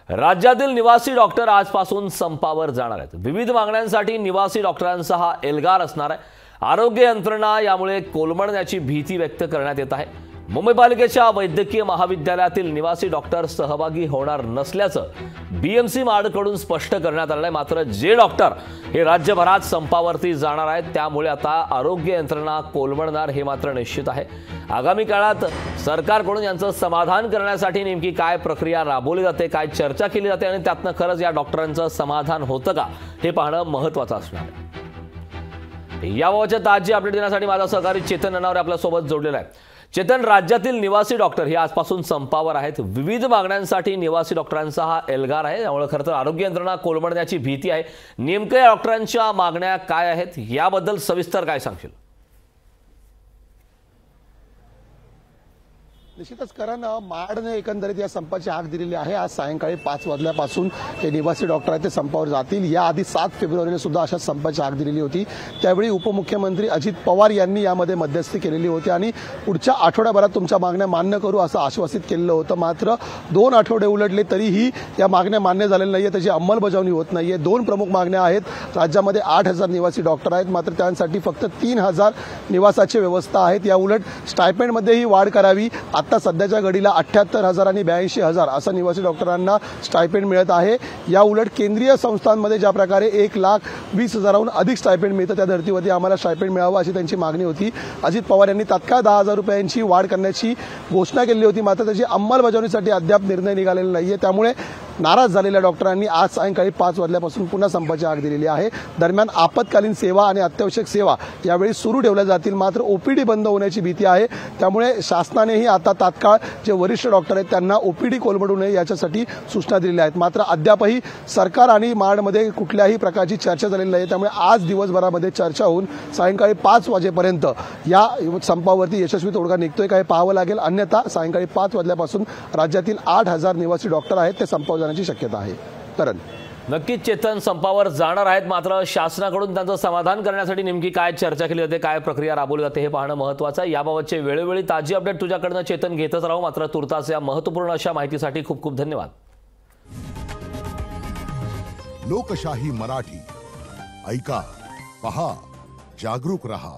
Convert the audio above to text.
राज्यातील निवासी डॉक्टर आजपासून संपावर जाणार आहेत। विविध मागण्यांसाठी निवासी डॉक्टरांचा हा एल्गार असणार आहे। आरोग्य यंत्रणा यामुळे कोलमडण्याची भीती व्यक्त करण्यात येत आहे। मुंबई पालिकेच्या वैद्यकीय महाविद्यालयातील निवासी डॉक्टर सहभागी होणार नसल्याचं बीएमसी मार्डकडून स्पष्ट करण्यात आलं आहे। मात्र जे डॉक्टर हे राज्यभरात संपावरती जाणार आहेत त्यामुळे आता आरोग्य यंत्रणा कोलमडणार हे मात्र निश्चित आहे। आगामी काळात सरकारकडून यांचं समाधान करण्यासाठी नेमकी काय प्रक्रिया राबवली जाते, काय चर्चा केली जाते आणि त्यातनं खरंच या डॉक्टरांचं समाधान होतं का हे पाहणं महत्त्वाचं असणार आहे। याबाबतच्या ताजी अपडेट देण्यासाठी माझा सहकारी चेतन ननावरे आपल्या सोबत जोडलेला आहे। चेतन, राज्यातील निवासी डॉक्टर हे आजपासून संपावर आहेत। विविध मागण्यांसाठी निवासी डॉक्टरांचा हा एल्गार आहे, त्यामुळे खरं तर आरोग्य यंत्रणा कोलमडण्याची भीती आहे। नेमक्या या डॉक्टरांच्या मागण्या काय आहेत याबद्दल सविस्तर काय सांगशील? निश्चितच कारण माडने एकंदरीत या संपाची हाक दिलेली आहे। आज सायंकाळी 5 वाजल्यापासून हे निवासी डॉक्टर आहेत ते संपावर जातील। याआधी 7 फेब्रुवारीला सुद्धा अशा संपाची हाक दिलेली होती। त्यावेळी उपमुख्यमंत्री अजित पवार यांनी यामध्ये मध्यस्थी केलेली होती आणि पुढच्या आठवड्याभरात तुमच्या मागण्या मान्य करू असं आश्वासित केलेलं होतं। मात्र 2 आठवडे उलटले तरीही या मागण्या मान्य झालेल्या नाहीये, त्याची अंमलबजावणी होत नाहीये। 2 प्रमुख मागण्या आहेत। राज्यामध्ये 8,000 निवासी डॉक्टर आहेत, मात्र त्यांसाठी फक्त 3,000 निवासाची व्यवस्था आहेत। या उलट स्टायपेंडमध्येही वाढ करावी। आता सध्याच्या घडीला 78,000 आणि 82,000 असं निवासी डॉक्टरांना स्टायपेंड मिळत आहे। या उलट केंद्रीय संस्थांमध्ये ज्या प्रकारे 1,20,000हून अधिक स्टायपेंड मिळतं त्या धर्तीवरती आम्हाला स्टायपेंड मिळावं अशी त्यांची मागणी होती। अजित पवार यांनी तात्काळ 10,000 रुपयांची वाढ करण्याची घोषणा केली होती, मात्र त्याची अंमलबजावणीसाठी अद्याप निर्णय निघालेला नाहीये। त्यामुळे नाराज झालेल्या डॉक्टरांनी आज सायंकाळी 5 वाजल्यापासून पुन्हा संपाची हाक दिलेली आहे। दरम्यान आपत्कालीन सेवा आणि अत्यावश्यक सेवा यावेळी सुरू ठेवल्या जातील, मात्र ओपीडी बंद होण्याची भीती आहे। त्यामुळे शासनानेही आता तात्काळ जे वरिष्ठ डॉक्टर आहेत त्यांना ओपीडी कोलमडू नये याच्यासाठी सूचना दिलेल्या आहेत। मात्र अद्यापही सरकार आणि मार्डमध्ये कुठल्याही प्रकारची चर्चा झालेली नाही। त्यामुळे आज दिवसभरामध्ये चर्चा होऊन सायंकाळी 5 वाजेपर्यंत या संपावरती यशस्वी तोडगा निघतोय का हे पाहावं लागेल। अन्यथा सायंकाळी 5 वाजल्यापासून राज्यातील 8,000 निवासी डॉक्टर आहेत ते संपावर जाण्याची शक्यता आहे। करण नक्कीच चेतन संपावर जाणार आहेत, मात्र शासनाकडून त्यांचं समाधान करण्यासाठी नेमकी काय चर्चा केली जाते, काय प्रक्रिया राबवली जाते हे पाहणं महत्त्वाचं आहे। याबाबतचे वेळोवेळी ताजी अपडेट तुझ्याकडनं चेतन घेतच राहू। मात्र तुर्तास या महत्त्वपूर्ण अशा माहितीसाठी खूप खूप धन्यवाद। लोकशाही मराठी ऐका, पहा, जागरूक रहा।